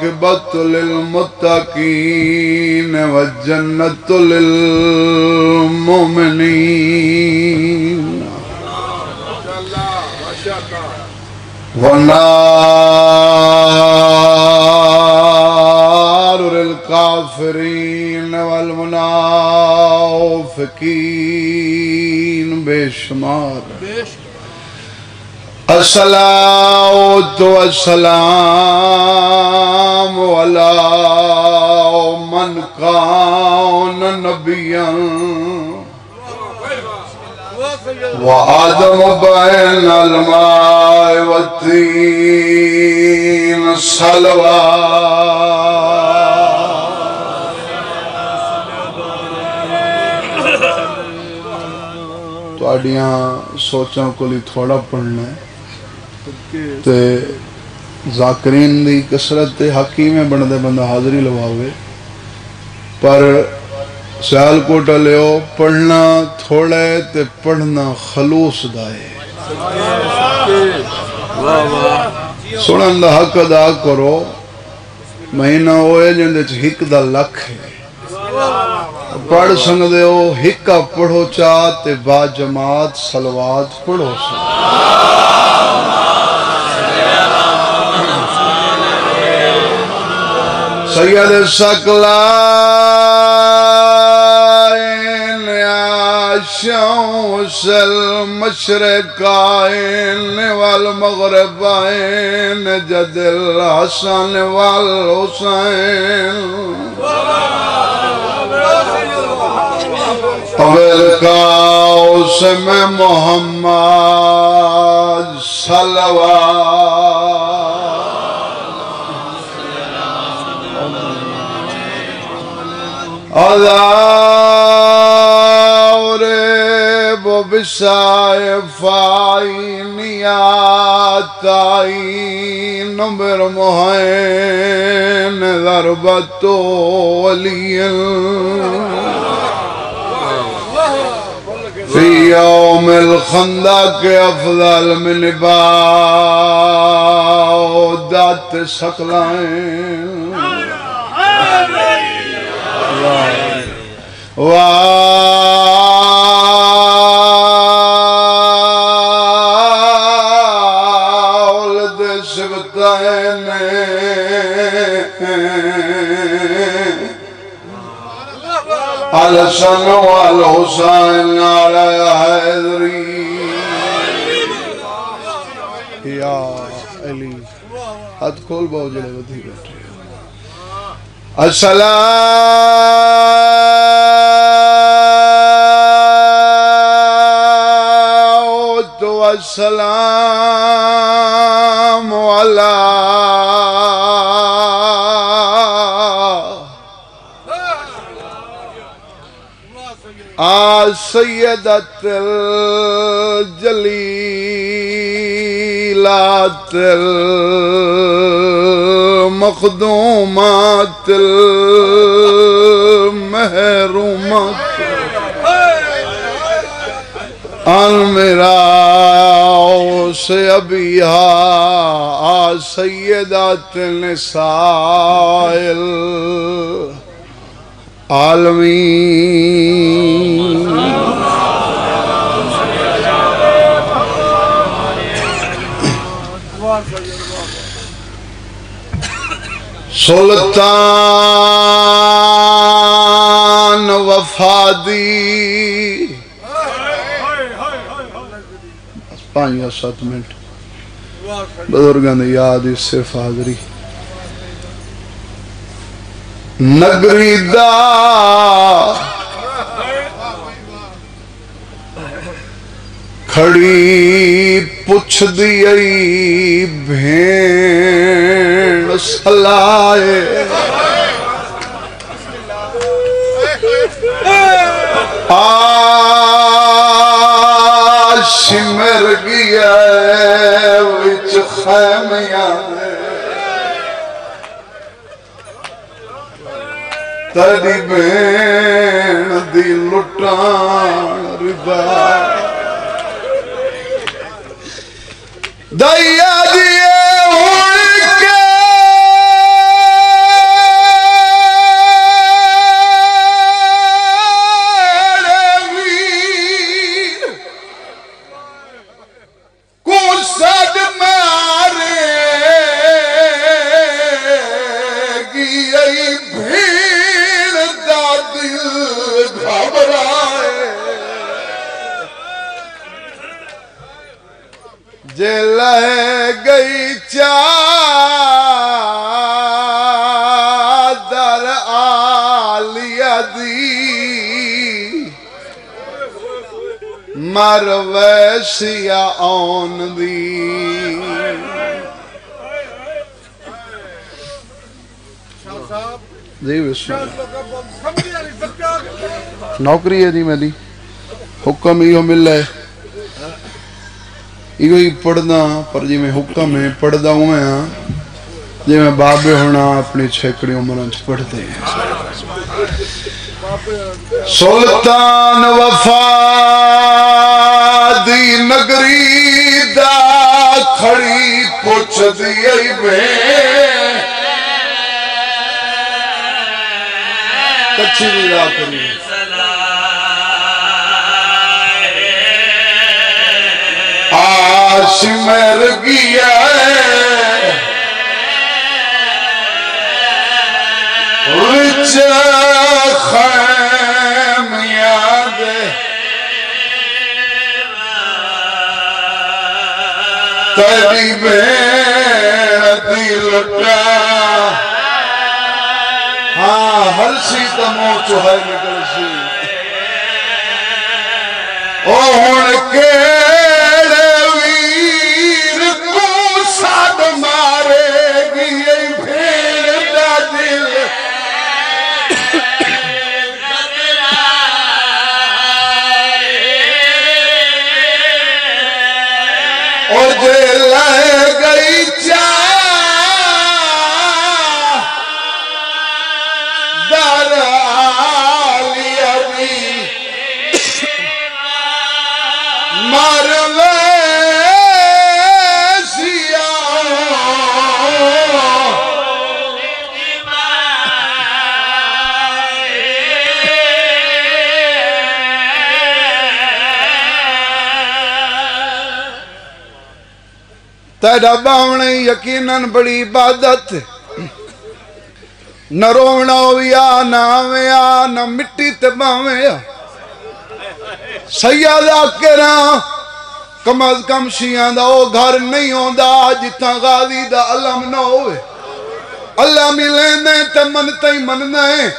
والعاقبۃ للمتقین والجنۃ للمؤمنین والنار للکافرین والمنافقین بے شمار الصلاۃ والسلام علی من کان نبیا وآدم بین الماء والطین صلوات تواڈیاں سوچاں کو لی تھوڑا پڑھنا ہے تے ذاکرین دی کسرت تے حکیم بندے بندہ حاضری لواوے پر سیال کوٹا لیو پڑھنا تھوڑا ہے تے پڑھنا خلوص دائے سنن دا حق ادا کرو مہینہ ہوئے جندے چھ ہک دا لکھ ہے پڑھ سنگ دے ہو ہکا پڑھو چاہتے با جماعت صلوات پڑھو سنگ سید ثقلین یا شمس المشرقین والمغربین جد الحسن والحسین بالقوس میں محمد صلوات اذاورب بسائفائنیات آئین برمحین ضربت ولی فی یوم الخندق افضل من بعودت ثقلین وَالْدِ سِبْتَيْنِ الحسن والحسین علی حیدری یا علی ہاتھ کھول باؤ جڑے بدھی بیٹھے الصلاۃ والسلام علی سیدۃ الجلیلات المخدومات المحرومات المراس ابیہا سیدات النساء العالمین سلطان وفادی 5 یا 7 منٹ بزرگان یاد اس سے حاضری نگری دا کھڑی پچھ دیئی بھین سلائے شمر گیا وچ خیمیاں تیری بین دی لٹان ربا دیا دیئے ہوئی کے گئی بھیڑ دا دل گھبرائے جے لے گئی چادر آلیہ دی مر ویسیا آن دی جی بسم اللہ نوکری ہے جی میری حکم یہ مل ہے یہ پڑھنا پر جی میں حکم ہے پڑھدا ہوئے ہیں جی میں بابے ہونا اپنی چھیکڑی عمران پڑھتے ہیں سلطان وفا دی نگری دا کھڑی پوچھ دی بھین کچھی بھی را کری آش مر گیا وچ خیم یاد تیری بین دل کا ہاں ہر سی تمو چوہے نکل سی او ہن کیڑے ویر کو ساد مارے گی بھیڑ دا دل اور جے لے گئی چادر آلیہ دی مر ویسیا تیرا باونے یقیناً بڑی عبادت نہ رونا ہویا نہ آویا نہ مٹی تے باویا سیادہ کرا کم از کم شیعہ دا او گھر نہیں ہوندا جتنا غازی دا علم نہ ہوئے اللہ ملیں دیں تے منتے ہی مننا ہے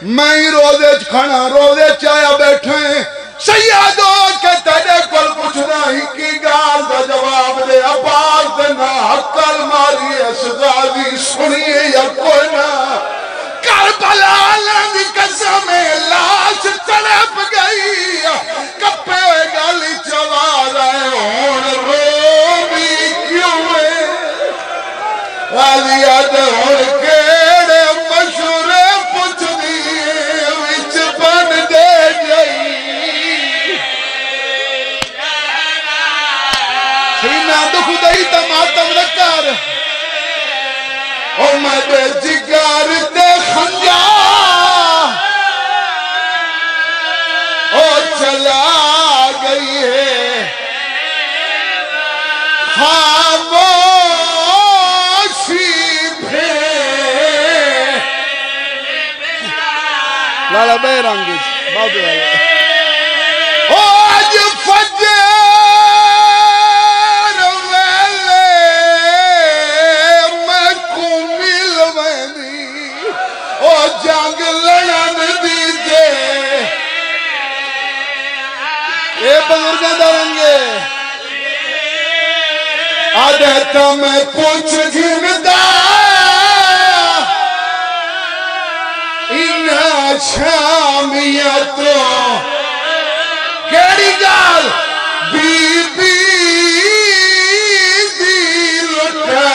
میں ہی روزے کھانا روزے چایا بیٹھے ہیں سیادو کہ تیرے کل کچھ نہیں کی گال دا جواب دے عباس دے نہ حقل ماری اس غازی سنیے یا کوئی نہ کربلا لنگ قسم لاش تڑپ گئی کپے گالی چلا رہے ہون رو بھی کیوں ہے غازی آد ہون کیڑے مشہور پچھ دیئے وچ بن دے جائی سینہ دکھ دئی تماتم رکار او میں بے جگار دے خنجا او چلا گئی ہے خاموشی بھین لالا بے رنگی بابے والا او آج فجر جنگ لڑن دیجے اے بزرگاں درنگے آدھتا میں پوچھ گھندا انہا شامیتوں کیڑی گال بی بی دی لٹا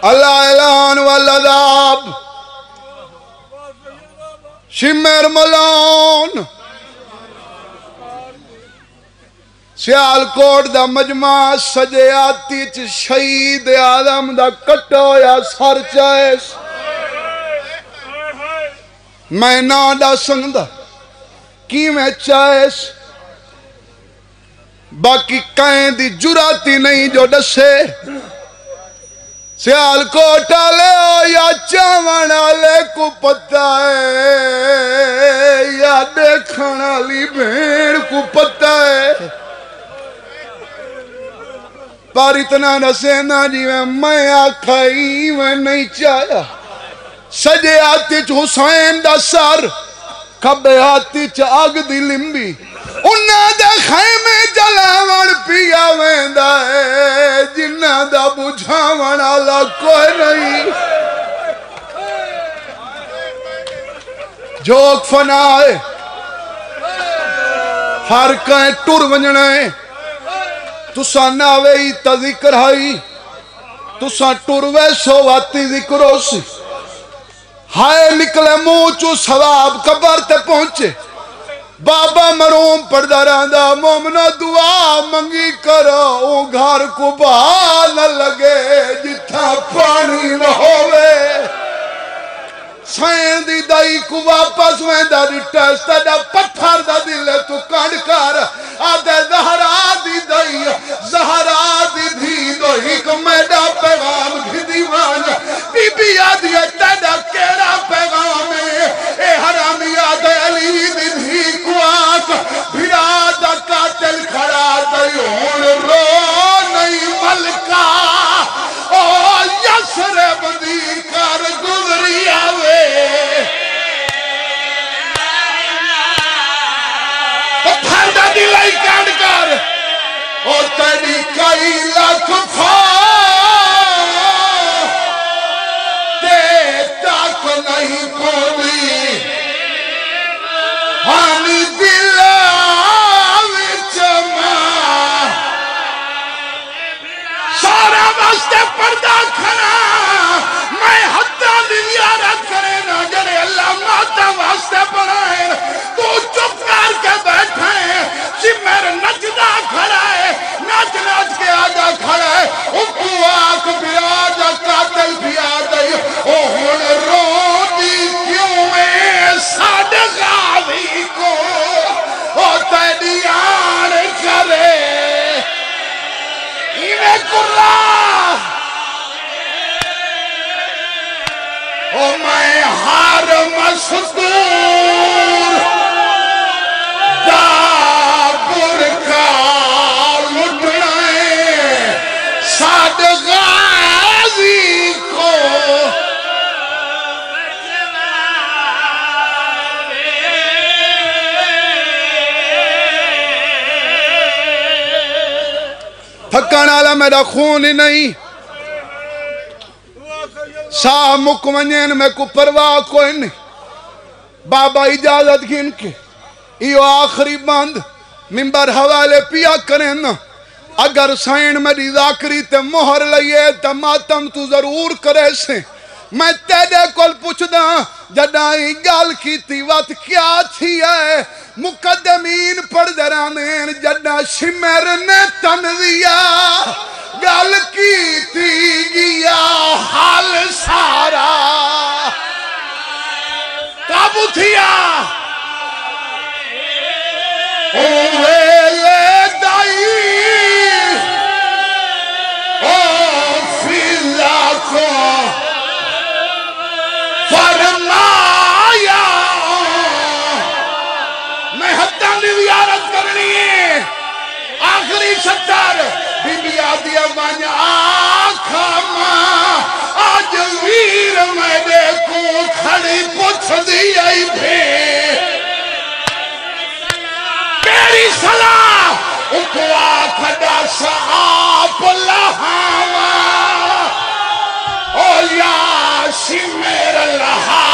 اللہ اعلان والعذاب شمر ملون سیالکوٹ دا مجمع سجیاتی چ شہید آدم دا کٹا ہویا سر چائس میں نا دا سنگدہ کی میں چائس باقی کہیں دی جراتی نہیں جو ڈسے سیال کوٹا لے ہو یا چاوانا لے کو پتہ ہے یا دیکھانا لی بھیڑ کو پتہ ہے پر اتنا نسینا جی میں آکھائی میں نہیں چاہیا سجے آتی چ حسین دا سر کبے آتی چ آگ دی لمبی انہاں دے خیمے جلاوڑ پیا ویندا ہے جنہاں دا بجھاوڑ والا کوئی نہیں جوک فنا ہے ہر کہیں ٹر ونجنا ہے تسا ناوئی تا ذکر ہائی تسا ٹر ویسو واتی ذکر ہو سی ہائے نکلے موچو ثواب قبر تے پہنچے بابا مروم پردہ راندہ مومنہ دعا منگی کرو او گھر کو بہا نہ لگے جتھا پانی نہ ہوئے سائن دی دائی کو واپس ویندہ ریٹیسٹا دا پتھر دا دلے تو کانڈ کر آدھے زہرا دی دائی زہرا دی دھی دو ہک میڈا پیغام گھی دیوان بی بی آدھی تیڈا کیڑا پیغام ہے اے حرامی آدھے علی دی دھی کو آس بھرا دا قاتل کھڑا دائی ہون رو نہیں ملکہ او یسرب دی کر گزری آوے پتھر دا دلائی کانڈ کر اور تیری کئی لاکھ پھا تے تاک نہیں پولی ہانی دل آوچ ماں سارا واسطے پردہ کھنا میں حتیٰ دیارت کرے نا جڑے اللہ ماتا واسطے بنائے تو چپ کر کے بیٹھے سمر نچدہ کھڑا ہے نچ نچ کے آجا کھڑا ہے ان کو آنکھ بھی آجا قاتل بھی آجائی او ہون رو دی کیوں میں صادقاوی کو او تیری آن کرے ایوے کرا او میں ہار مستور دا برکا لٹنا ہے ساد غازی کو تھکان آلا میرا خون ہی نہیں سا مکمنین میں کو پرواہ کوئی نہیں بابا اجازت گھن کے یہ آخری بند ممبر حوالے پیا کریں نا اگر سائن میری ذاکری تے مہر لئیے تے ماتم تو ضرور کرے سے میں تیرے کل پوچھ دا جدائی گال کی تھی وقت کیا تھی ہے مقدمین پڑھ درانین جدہ شمر نے تنویہ گال کی تھی گیا حال سارا کابو تھیا اوے لے دائی او فیلا کو فرمایا میں حتیٰ زیارت کرنی ہے آخری ستر بی بی آدھی اوان آکھا ماں آج ویر میں دیکھوں کھڑی پوچھ دی آئی بھی میری صلاح ان کو آکھا دا صحاب لہاوا او یا شمیر لہا